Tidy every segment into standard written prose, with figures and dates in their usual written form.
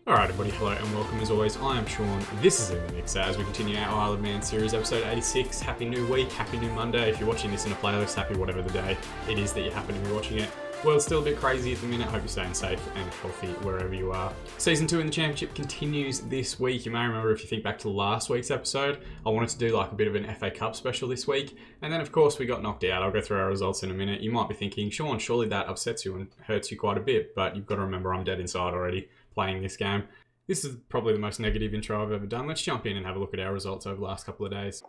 Alright everybody, hello and welcome as always. I am Sean, this is In The Mix as we continue our Isle of Man series, episode 86. Happy new week, happy new Monday. If you're watching this in a playlist, happy whatever the day it is that you happen to be watching it. World's still a bit crazy at the minute, hope you're staying safe and healthy wherever you are. Season 2 in the Championship continues this week. You may remember, if you think back to last week's episode, I wanted to do like a bit of an FA Cup special this week. And then of course we got knocked out. I'll go through our results in a minute. You might be thinking, Sean, surely that upsets you and hurts you quite a bit. But you've got to remember, I'm dead inside already playing this game. This is probably the most negative intro I've ever done. Let's jump in and have a look at our results over the last couple of days.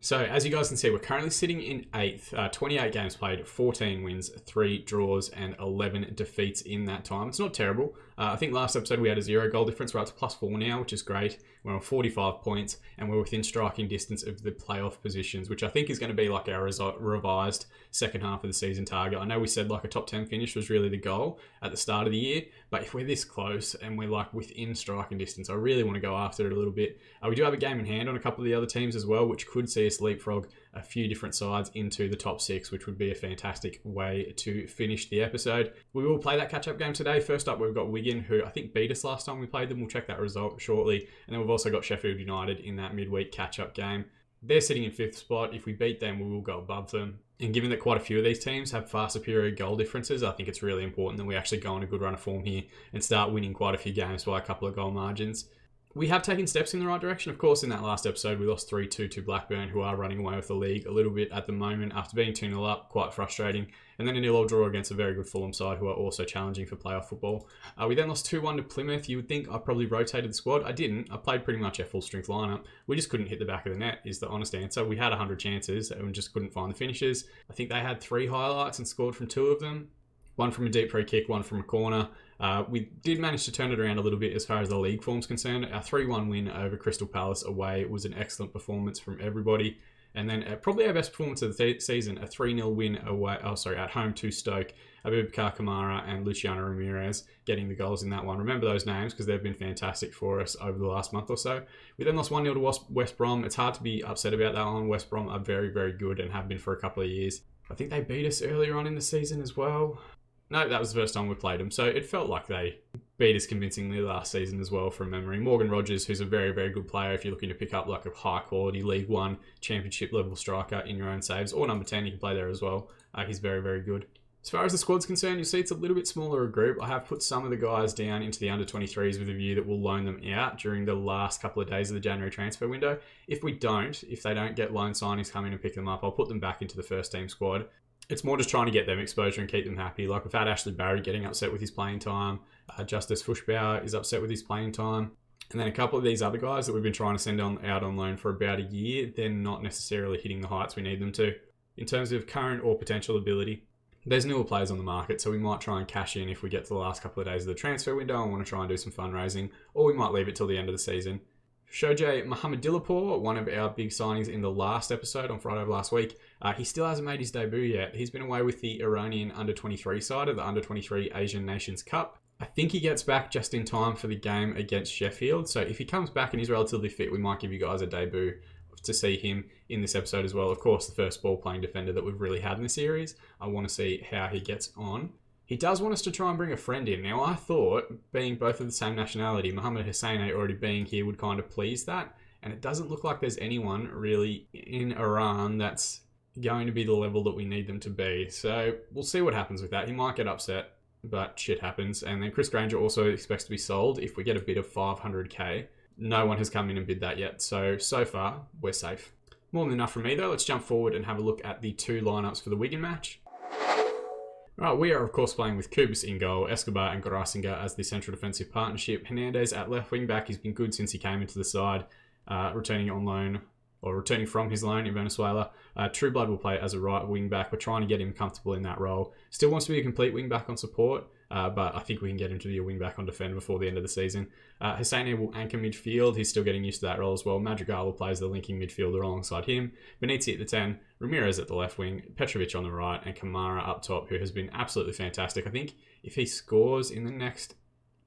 So, as you guys can see, we're currently sitting in 8th. 28 games played, 14 wins, 3 draws, and 11 defeats in that time. It's not terrible. I think last episode we had a 0 goal difference. We're up to +4 now, which is great. We're on 45 points, and we're within striking distance of the playoff positions, which I think is going to be like our revised second half of the season target. I know we said like a top 10 finish was really the goal at the start of the year, but if we're this close and we're like within striking distance, I really want to go after it a little bit. We do have a game in hand on a couple of the other teams as well, which could see us leapfrog a few different sides into the top 6, which would be a fantastic way to finish the episode. We will play that catch-up game today. First up, we've got Wigan, who I think beat us last time we played them. We'll check that result shortly. And then we've also got Sheffield United in that midweek catch-up game. They're sitting in 5th spot. If we beat them, we will go above them. And given that quite a few of these teams have far superior goal differences, I think it's really important that we actually go on a good run of form here and start winning quite a few games by a couple of goal margins. We have taken steps in the right direction. Of course, in that last episode, we lost 3-2 to Blackburn, who are running away with the league a little bit at the moment after being 2-0 up, quite frustrating. And then a 0-0 draw against a very good Fulham side, who are also challenging for playoff football. We then lost 2-1 to Plymouth. You would think I probably rotated the squad. I didn't. I played pretty much a full-strength lineup. We just couldn't hit the back of the net, is the honest answer. We had 100 chances and just couldn't find the finishes. I think they had 3 highlights and scored from 2 of them. One from a deep free kick, one from a corner. We did manage to turn it around a little bit as far as the league form's concerned. Our 3-1 win over Crystal Palace away was an excellent performance from everybody. And then probably our best performance of the season, a 3-0 win at home to Stoke. Abubakar Kamara and Luciano Ramirez getting the goals in that one. Remember those names because they've been fantastic for us over the last month or so. We then lost 1-0 to West Brom. It's hard to be upset about that one. West Brom are very, very good and have been for a couple of years. I think they beat us earlier on in the season as well. No, that was the first time we played them. So it felt like they beat us convincingly last season as well from memory. Morgan Rogers, who's a very, very good player if you're looking to pick up like a high quality League One championship level striker in your own saves, or number 10, you can play there as well. He's very, very good. As far as the squad's concerned, you'll see it's a little bit smaller a group. I have put some of the guys down into the under-23s with a view that we'll loan them out during the last couple of days of the January transfer window. If they don't get loan signings come in and pick them up, I'll put them back into the first team squad. It's more just trying to get them exposure and keep them happy. Like we've had Ashley Barry getting upset with his playing time. Justice Fushbauer is upset with his playing time. And then a couple of these other guys that we've been trying to send out on loan for about a year, they're not necessarily hitting the heights we need them to. In terms of current or potential ability, there's newer players on the market, so we might try and cash in if we get to the last couple of days of the transfer window and want to try and do some fundraising, or we might leave it till the end of the season. Shojay Mohamedillapur, one of our big signings in the last episode on Friday of last week, he still hasn't made his debut yet. He's been away with the Iranian under-23 side of the under-23 Asian Nations Cup. I think he gets back just in time for the game against Sheffield. So if he comes back and he's relatively fit, we might give you guys a debut to see him in this episode as well. Of course, the first ball-playing defender that we've really had in the series. I want to see how he gets on. He does want us to try and bring a friend in. Now, I thought, being both of the same nationality, Mohammed Hosseini already being here would kind of please that. And it doesn't look like there's anyone really in Iran that's going to be the level that we need them to be. So we'll see what happens with that. He might get upset, but shit happens. And then Chris Granger also expects to be sold if we get a bid of 500k. No one has come in and bid that yet. So far, we're safe. More than enough from me, though. Let's jump forward and have a look at the 2 lineups for the Wigan match. Right, we are of course playing with Kubis in goal, Escobar and Garasinger as the central defensive partnership. Hernandez at left wing back. He's been good since he came into the side, returning from his loan in Venezuela. Trueblood will play as a right wing back. We're trying to get him comfortable in that role. Still wants to be a complete wing back on support, but I think we can get him to be a wing back on defender before the end of the season. Hosseini will anchor midfield. He's still getting used to that role as well. Madrigal will play as the linking midfielder alongside him. Benitez at the 10, Ramirez at the left wing, Petrovic on the right, and Kamara up top, who has been absolutely fantastic. I think if he scores in the next,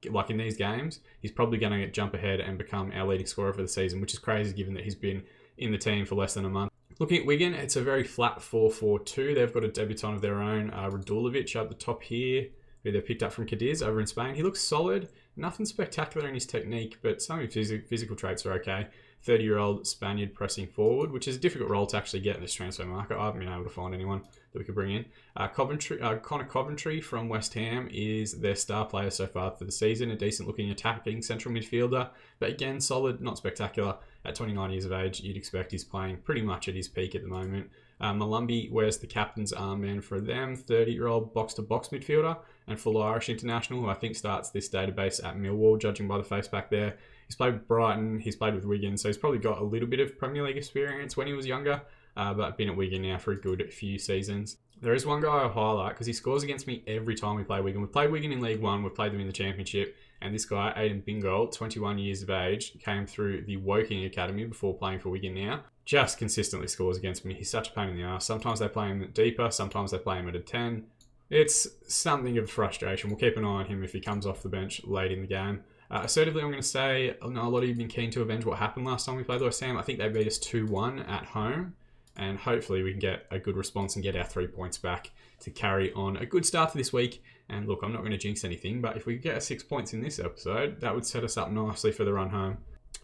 like in these games, he's probably going to jump ahead and become our leading scorer for the season, which is crazy given that he's been in the team for less than a month. Looking at Wigan, it's a very flat 4-4-2. They've got a debutant of their own, Radulovic up the top here, who they picked up from Cadiz over in Spain. He looks solid. Nothing spectacular in his technique, but some of his physical traits are okay. 30-year-old Spaniard pressing forward, which is a difficult role to actually get in this transfer market. I haven't been able to find anyone that we could bring in. Connor Coventry from West Ham is their star player so far for the season. A decent-looking attacking central midfielder, but again, solid, not spectacular. At 29 years of age, you'd expect he's playing pretty much at his peak at the moment. Malumbi wears the captain's armband for them, 30-year-old box-to-box midfielder and full Irish international, who I think starts this database at Millwall, judging by the face pack there. He's played with Brighton, he's played with Wigan, so he's probably got a little bit of Premier League experience when he was younger, but been at Wigan now for a good few seasons. There is one guy I'll highlight because he scores against me every time we play Wigan. We've played Wigan in League One, we've played them in the Championship, and this guy, Aidan Bingold, 21 years of age, came through the Woking Academy before playing for Wigan now. Just consistently scores against me. He's such a pain in the arse. Sometimes they play him deeper, sometimes they play him at a 10. It's something of frustration. We'll keep an eye on him if he comes off the bench late in the game. Assertively, I'm going to say, I know a lot of you have been keen to avenge what happened last time we played West Ham. I think they beat us 2-1 at home, and hopefully we can get a good response and get our 3 points back to carry on a good start to this week. And look, I'm not going to jinx anything, but if we get 6 points in this episode, that would set us up nicely for the run home.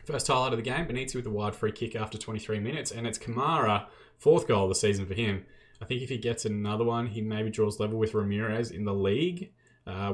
First highlight of the game, Benitez with a wide free kick after 23 minutes, and it's Kamara, 4th goal of the season for him. I think if he gets another one, he maybe draws level with Ramirez in the league,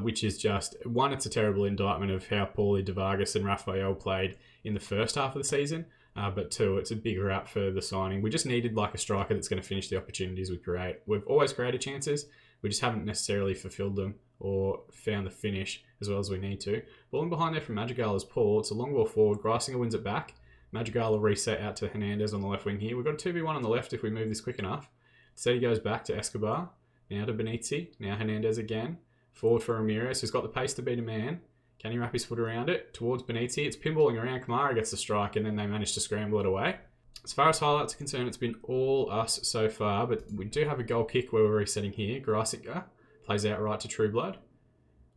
which is just, one, it's a terrible indictment of how poorly De Vargas and Raphael played in the first half of the season, but two, it's a big rap for the signing. We just needed like a striker that's going to finish the opportunities we create. We've always created chances, we just haven't necessarily fulfilled them or found the finish as well as we need to. Balling behind there from Madrigal is Paul. It's a long ball forward. Greisinger wins it back. Madrigal will reset out to Hernandez on the left wing here. We've got a 2v1 on the left if we move this quick enough. So he goes back to Escobar. Now to Benitez. Now Hernandez again. Forward for Ramirez, who's got the pace to beat a man. Can he wrap his foot around it? Towards Benitez. It's pinballing around. Kamara gets the strike and then they manage to scramble it away. As far as highlights are concerned, it's been all us so far, but we do have a goal kick where we're resetting here. Greisinger plays out right to Trueblood.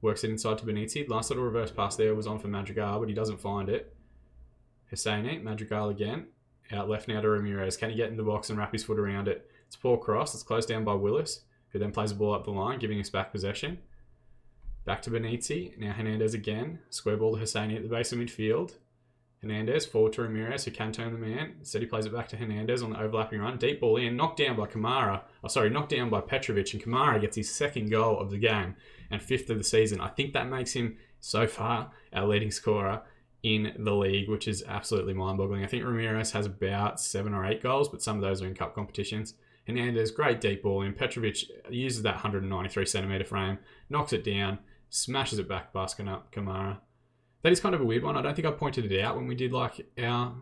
Works it inside to Benitez. Last little reverse pass there was on for Madrigal, but he doesn't find it. Husseini, Madrigal again. Out left now to Ramirez. Can he get in the box and wrap his foot around it? It's a poor cross. It's closed down by Willis, who then plays the ball up the line, giving us back possession. Back to Benitez. Now Hernandez again. Square ball to Husseini at the base of midfield. Hernandez forward to Ramirez, who can turn the man. Instead he plays it back to Hernandez on the overlapping run. Deep ball in. Knocked down by Kamara. Knocked down by Petrovic. And Kamara gets his 2nd goal of the game and 5th of the season. I think that makes him, so far, our leading scorer in the league, which is absolutely mind-boggling. I think Ramirez has about 7 or 8 goals, but some of those are in cup competitions. Hernandez, great deep ball in. Petrovic uses that 193cm frame, knocks it down, smashes it back, basking up Kamara. That is kind of a weird one. I don't think I pointed it out when we did like our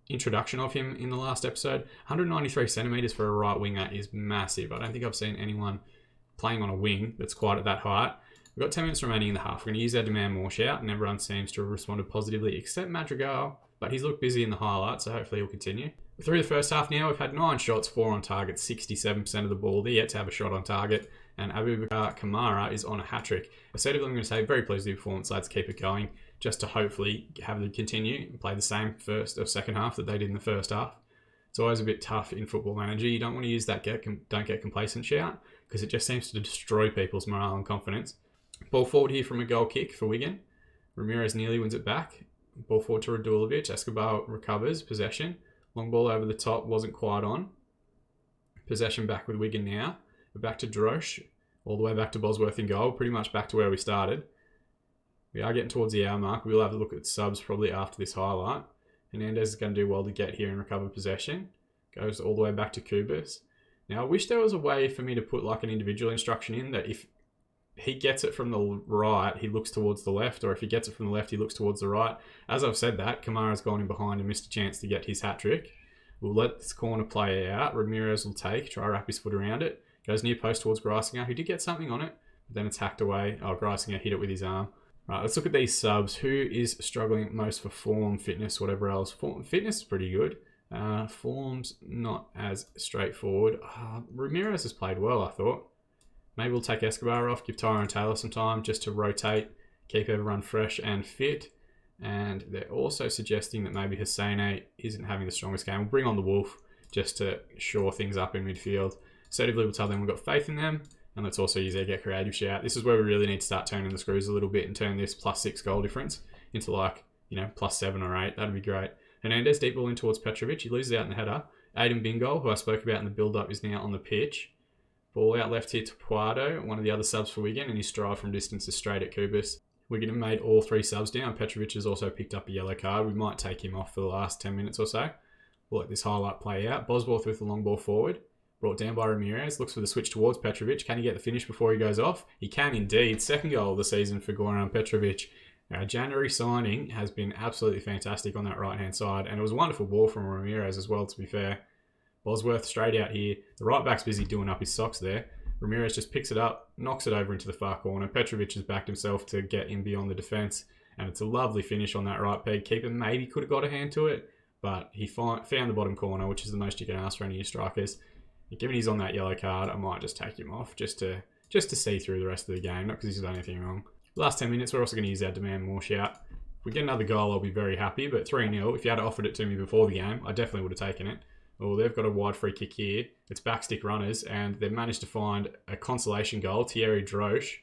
introduction of him in the last episode. 193 centimeters for a right winger is massive. I don't think I've seen anyone playing on a wing that's quite at that height. We've got 10 minutes remaining in the half. We're going to use our demand more shout, and everyone seems to have responded positively except Madrigal, but he's looked busy in the highlights, so hopefully he'll continue. Through the first half now, we've had 9 shots, 4 on target, 67% of the ball. They're yet to have a shot on target, and Abubakar Kamara is on a hat-trick. Assertively, I'm going to say very pleased with the performance. Let's keep it going, just to hopefully have them continue and play the same first or second half that they did in the first half. It's always a bit tough in Football Manager. You don't want to use that don't get complacent shout, because it just seems to destroy people's morale and confidence. Ball forward here from a goal kick for Wigan. Ramirez nearly wins it back. Ball forward to Radulovic. Escobar recovers possession. Long ball over the top, wasn't quite on. Possession back with Wigan now. We're back to Drosh, all the way back to Bosworth in goal, pretty much back to where we started. We are getting towards the hour mark. We'll have a look at subs probably after this highlight. Hernandez is going to do well to get here and recover possession. Goes all the way back to Kubas. Now, I wish there was a way for me to put like an individual instruction in that if he gets it from the right, he looks towards the left, or if he gets it from the left, he looks towards the right. As I've said that, Kamara's gone in behind and missed a chance to get his hat-trick. We'll let this corner play out. Ramirez will try to wrap his foot around it. Goes near post towards Greisinger, who did get something on it, but then it's hacked away. Oh, Greisinger hit it with his arm. Right, let's look at these subs. Who is struggling most for form, fitness, whatever else? Fitness is pretty good. Form's not as straightforward. Ramirez has played well, I thought. Maybe we'll take Escobar off, give Tyrone Taylor some time just to rotate, keep everyone fresh and fit. And they're also suggesting that maybe Husseini isn't having the strongest game. We'll bring on the Wolf just to shore things up in midfield. Assertively, we'll tell them we've got faith in them And let's also use our Get Creative shout. This is where we really need to start turning the screws a little bit and turn this +6 goal difference into like, +7 or 8. That'd be great. Hernandez deep ball in towards Petrovic. He loses out in the header. Aiden Bingo, who I spoke about in the build-up, is now on the pitch. Ball out left here to Puado, one of the other subs for Wigan, and his stride from distance is straight at Kubis. Wigan have made all 3 subs down. Petrovic has also picked up a yellow card. We might take him off for the last 10 minutes or so. We'll let this highlight play out. Bosworth with the long ball forward. Brought down by Ramirez. Looks for the switch towards Petrovic. Can he get the finish before he goes off? He can indeed. Second goal of the season for Goran Petrovic. Our January signing has been absolutely fantastic on that right-hand side. And it was a wonderful ball from Ramirez as well, to be fair. Bosworth straight out here. The right back's busy doing up his socks there. Ramirez just picks it up, knocks it over into the far corner. Petrovic has backed himself to get in beyond the defence. And it's a lovely finish on that right peg. Keeper maybe could have got a hand to it, but he found the bottom corner, which is the most you can ask for any of your strikers. And given he's on that yellow card, I might just take him off just to see through the rest of the game, not because he's done anything wrong. Last 10 minutes, we're also going to use our demand more shout. If we get another goal, I'll be very happy, but 3-0, if you had offered it to me before the game, I definitely would have taken it. Well, they've got a wide free kick here. It's backstick runners, and they've managed to find a consolation goal, Thierry Droche.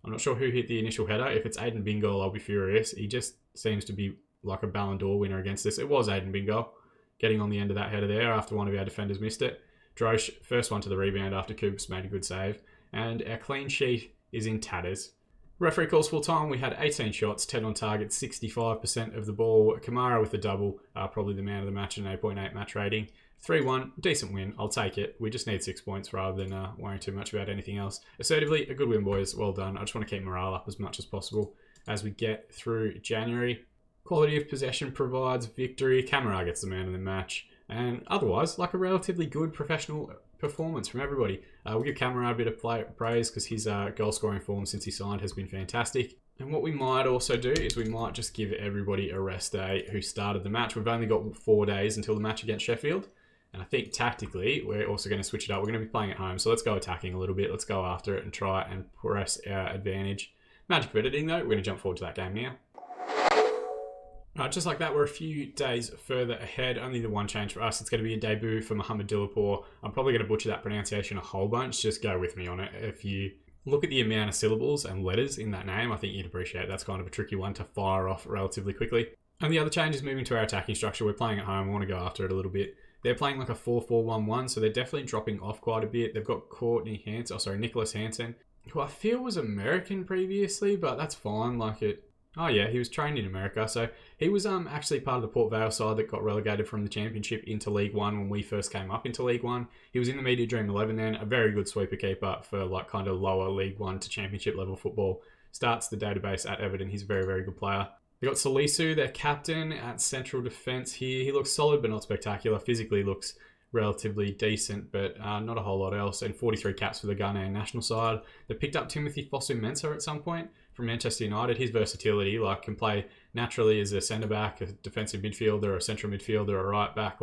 I'm not sure who hit the initial header. If it's Aiden Bingo, I'll be furious. He just seems to be like a Ballon d'Or winner against this. It was Aiden Bingo getting on the end of that header there after one of our defenders missed it. Droche, first one to the rebound after Kubis made a good save. And our clean sheet is in tatters. Referee calls full time. We had 18 shots, 10 on target, 65% of the ball. Kamara with a double, probably the man of the match, an 8.8 match rating. 3-1, decent win. I'll take it. We just need 6 points rather than worrying too much about anything else. Assertively, a good win, boys. Well done. I just want to keep morale up as much as possible as we get through January. Quality of possession provides victory. Kamara gets the man of the match. And otherwise, like a relatively good professional performance from everybody. We'll give Kamara a bit of praise because his goal scoring form since he signed has been fantastic. And what we might also do is we might just give everybody a rest day who started the match. We've only got 4 days until the match against Sheffield. And I think tactically, we're also going to switch it up. We're going to be playing at home. So let's go attacking a little bit. Let's go after it and try and press our advantage. Magic of editing though, we're going to jump forward to that game now. Just like that, we're a few days further ahead. Only the one change for us. It's going to be a debut for Mohamed Dillapur. I'm probably going to butcher that pronunciation a whole bunch. Just go with me on it. If you look at the amount of syllables and letters in that name, I think you'd appreciate that's kind of a tricky one to fire off relatively quickly. And the other change is moving to our attacking structure. We're playing at home. I want to go after it a little bit. They're playing like a 4-4-1-1, so they're definitely dropping off quite a bit. They've got Nicholas Hansen, who I feel was American previously, but that's fine. Oh yeah, he was trained in America. So he was actually part of the Port Vale side that got relegated from the Championship into League One when we first came up into League One. He was in the Media Dream 11 then, a very good sweeper keeper for like kind of lower League One to Championship level football. Starts the database at Everton. He's a very, very good player. They got Salisu, their captain, at central defence here. He looks solid but not spectacular. Physically looks relatively decent, but not a whole lot else. And 43 caps for the Ghanaian national side. They picked up Timothy Fosu-Mensah at some point from Manchester United. His versatility, can play naturally as a centre-back, a defensive midfielder, a central midfielder, a right-back,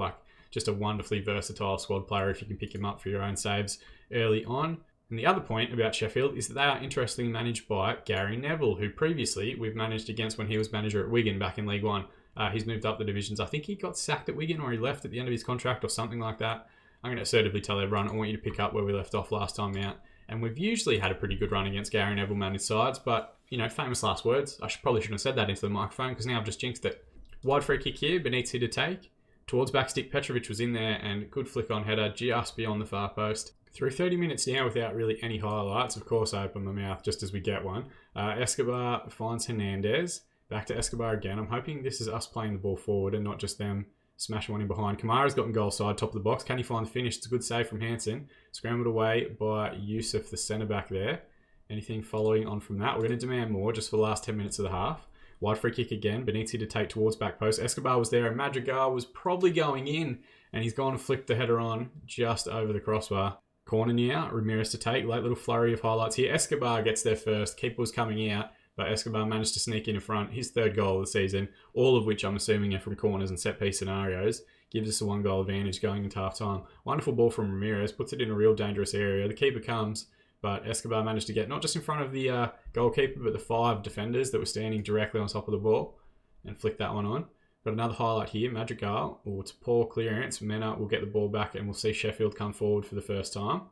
just a wonderfully versatile squad player if you can pick him up for your own saves early on. And the other point about Sheffield is that they are interestingly managed by Gary Neville, who previously we've managed against when he was manager at Wigan back in League One. He's moved up the divisions. I think he got sacked at Wigan or he left at the end of his contract or something like that. I'm going to assertively tell everyone, I want you to pick up where we left off last time out. And we've usually had a pretty good run against Gary Neville managed sides, but, famous last words. Probably shouldn't have said that into the microphone because now I've just jinxed it. Wide free kick here, Benitez to take. Towards backstick, Petrovic was in there and good flick on header just beyond the far post. Through 30 minutes now without really any highlights. Of course, I open my mouth just as we get one. Escobar finds Hernandez. Back to Escobar again. I'm hoping this is us playing the ball forward and not just them smashing one in behind. Kamara's gotten goal side, top of the box. Can he find the finish? It's a good save from Hansen. Scrambled away by Yusuf, the centre-back there. Anything following on from that? We're going to demand more just for the last 10 minutes of the half. Wide free kick again. Benitez to take towards back post. Escobar was there and Madrigal was probably going in. And he's gone and flicked the header on just over the crossbar. Corner now. Ramirez to take. Late little flurry of highlights here. Escobar gets there first. Keeper was coming out. But Escobar managed to sneak in front. His third goal of the season, all of which I'm assuming are from corners and set-piece scenarios, gives us a 1-goal advantage going into half-time. Wonderful ball from Ramirez, puts it in a real dangerous area. The keeper comes, but Escobar managed to get not just in front of the goalkeeper, but the 5 defenders that were standing directly on top of the ball and flick that one on. Got another highlight here, Madrigal. It's a poor clearance. Mena will get the ball back and we'll see Sheffield come forward for the first time.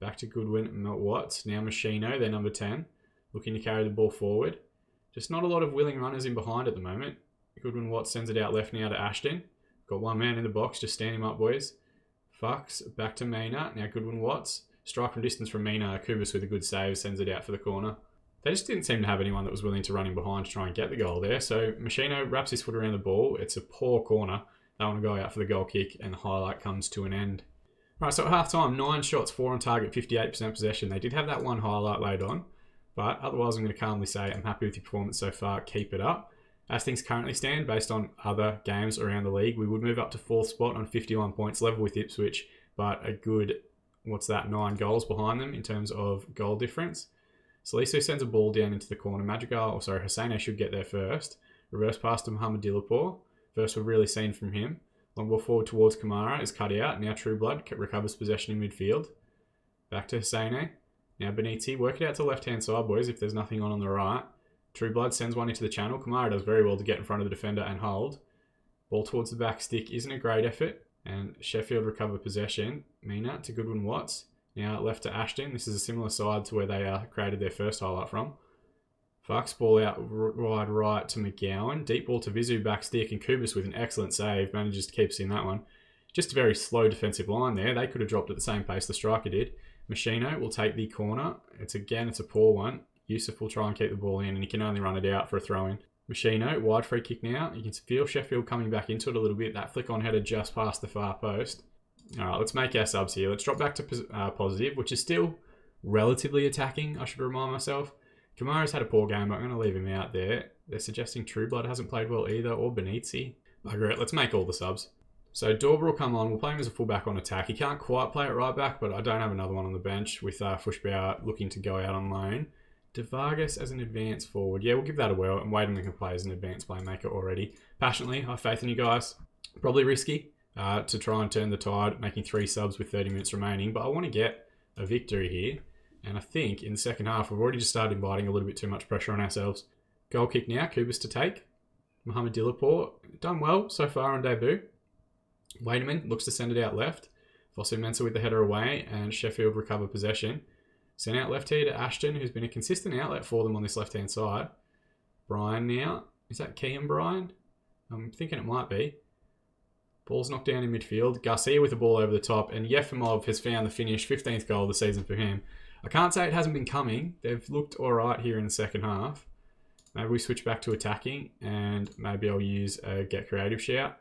Back to Goodwin, Watts. Now Machino, their number 10, looking to carry the ball forward. Just not a lot of willing runners in behind at the moment. Goodwin, Watts sends it out left now to Ashton. Got one man in the box, just stand him up, boys. Fucks, back to Mina. Now Goodwin, Watts. Strike from distance from Mina. Kubis with a good save, sends it out for the corner. They just didn't seem to have anyone that was willing to run in behind to try and get the goal there. So Machino wraps his foot around the ball. It's a poor corner. They want to go out for the goal kick, and the highlight comes to an end. Right, so at half-time, 9 shots, 4 on target, 58% possession. They did have that one highlight laid on, but otherwise I'm going to calmly say I'm happy with your performance so far. Keep it up. As things currently stand, based on other games around the league, we would move up to 4th spot on 51 points, level with Ipswich, but a good, 9 goals behind them in terms of goal difference. Salisu sends a ball down into the corner. Hosseini should get there first. Reverse pass to Mohamed Dilapur. First we've really seen from him. Long ball forward towards Kamara is cut out. Now Trueblood recovers possession in midfield. Back to Hosseini. Now Beniti. Work it out to the left-hand side, boys, if there's nothing on the right. Trueblood sends one into the channel. Kamara does very well to get in front of the defender and hold. Ball towards the back stick isn't a great effort. And Sheffield recover possession. Mina to Goodwin Watts. Now left to Ashton. This is a similar side to where they created their first highlight from. Fucks, ball out wide right to McGowan. Deep ball to Vizu, back stick, and Kubis with an excellent save. Manages to keep us in that one. Just a very slow defensive line there. They could have dropped at the same pace the striker did. Machino will take the corner. It's a poor one. Yusuf will try and keep the ball in, and he can only run it out for a throw-in. Machino, wide free kick now. You can feel Sheffield coming back into it a little bit. That flick-on header just past the far post. All right, let's make our subs here. Let's drop back to positive, which is still relatively attacking, I should remind myself. Kamara's had a poor game, but I'm going to leave him out there. They're suggesting Trueblood hasn't played well either, or Benitzi. Bugger it, let's make all the subs. So Dorber will come on. We'll play him as a fullback on attack. He can't quite play it right back, but I don't have another one on the bench with Fushbauer looking to go out on loan. De Vargas as an advanced forward. Yeah, we'll give that a whirl, and Wademan can play as an advanced playmaker already. Passionately, I have faith in you guys. Probably risky to try and turn the tide, making 3 subs with 30 minutes remaining, but I want to get a victory here. And I think in the second half, we've already just started inviting a little bit too much pressure on ourselves. Goal kick now, Kubis to take. Mohamed Dilapur, done well so far on debut. Wademan looks to send it out left. Fosu Mensah with the header away, and Sheffield recover possession. Sent out left here to Ashton, who's been a consistent outlet for them on this left-hand side. Brian now. Is that Kean Brian? I'm thinking it might be. Ball's knocked down in midfield. Garcia with the ball over the top, and Yefimov has found the finish. 15th goal of the season for him. I can't say it hasn't been coming. They've looked all right here in the second half. Maybe we switch back to attacking, and maybe I'll use a get creative shout.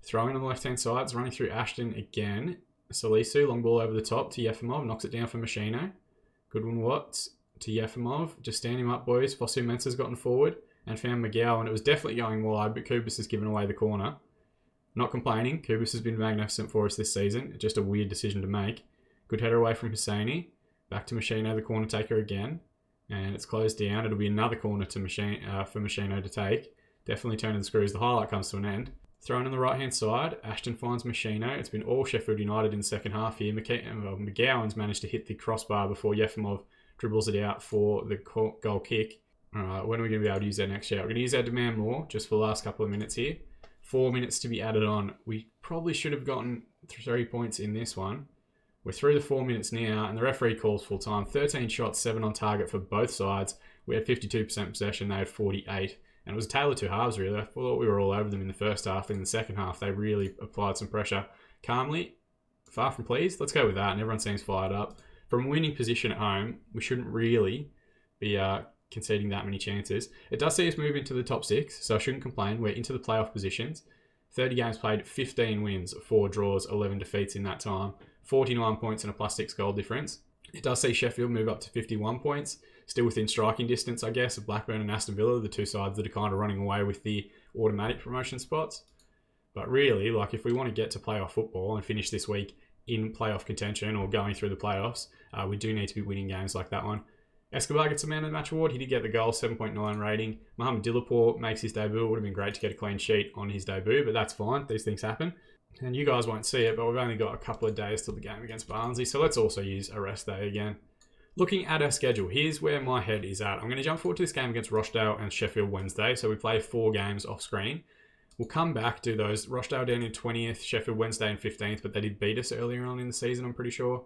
Throwing on the left-hand side. It's running through Ashton again. Salisu, long ball over the top to Yefimov. Knocks it down for Machino. Goodwin Watts to Yefimov. Just stand him up, boys. Fosu Mensah's gotten forward and found McGowan. It was definitely going wide, but Kubis has given away the corner. Not complaining. Kubis has been magnificent for us this season. Just a weird decision to make. Good header away from Hosseini. Back to Machino, the corner taker again. And it's closed down. It'll be another corner to for Machino to take. Definitely turning the screws. The highlight comes to an end. Thrown on the right-hand side. Ashton finds Machino. It's been all Sheffield United in the second half here. McGowan's managed to hit the crossbar before Yefimov dribbles it out for the goal kick. All right, when are we going to be able to use our next shout? We're going to use our demand more just for the last couple of minutes here. 4 minutes to be added on. We probably should have gotten 3 points in this one. We're through the 4 minutes now, and the referee calls full time. 13 shots, 7 on target for both sides. We had 52% possession. They had 48. And it was a tale of 2 halves, really. I thought we were all over them in the first half. In the second half, they really applied some pressure. Calmly, far from pleased. Let's go with that, and everyone seems fired up. From a winning position at home, we shouldn't really be conceding that many chances. It does see us move into the top 6, so I shouldn't complain. We're into the playoff positions. 30 games played, 15 wins, 4 draws, 11 defeats in that time. 49 points and a +6 goal difference. It does see Sheffield move up to 51 points. Still within striking distance, I guess, of Blackburn and Aston Villa, the 2 sides that are kind of running away with the automatic promotion spots. But really, if we want to get to playoff football and finish this week in playoff contention or going through the playoffs, we do need to be winning games like that one. Escobar gets a man of the match award. He did get the goal, 7.9 rating. Mohamed Dilapur makes his debut. It would have been great to get a clean sheet on his debut, but that's fine. These things happen. And you guys won't see it, but we've only got a couple of days till the game against Barnsley, so let's also use a rest day again. Looking at our schedule, here's where my head is at. I'm going to jump forward to this game against Rochdale and Sheffield Wednesday, so we play 4 games off screen. We'll come back, do those. Rochdale down in 20th, Sheffield Wednesday in 15th, but they did beat us earlier on in the season, I'm pretty sure.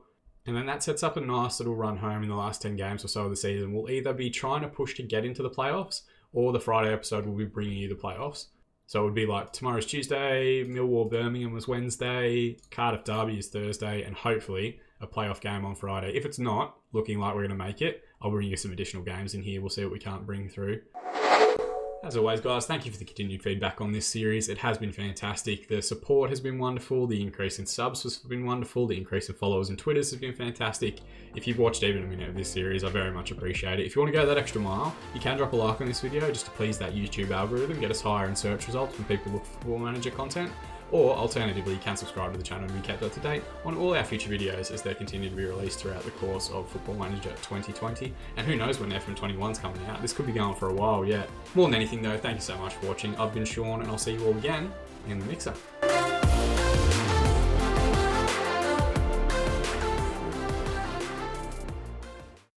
And then that sets up a nice little run home in the last 10 games or so of the season. We'll either be trying to push to get into the playoffs, or the Friday episode will be bringing you the playoffs. So it would be like tomorrow's Tuesday, Millwall Birmingham was Wednesday, Cardiff Derby is Thursday, and hopefully a playoff game on Friday. If it's not looking like we're going to make it, I'll bring you some additional games in here. We'll see what we can't bring through. As always, guys, thank you for the continued feedback on this series. It has been fantastic. The support has been wonderful. The increase in subs has been wonderful. The increase in followers and Twitters has been fantastic. If you've watched even a minute of this series, I very much appreciate it. If you want to go that extra mile, you can drop a like on this video just to please that YouTube algorithm, get us higher in search results when people look for Football Manager content. Or alternatively, you can subscribe to the channel and be kept up to date on all our future videos as they continue to be released throughout the course of Football Manager 2020. And who knows when FM21's coming out. This could be going for a while yet. More than anything though, thank you so much for watching. I've been Sean and I'll see you all again in the mixer.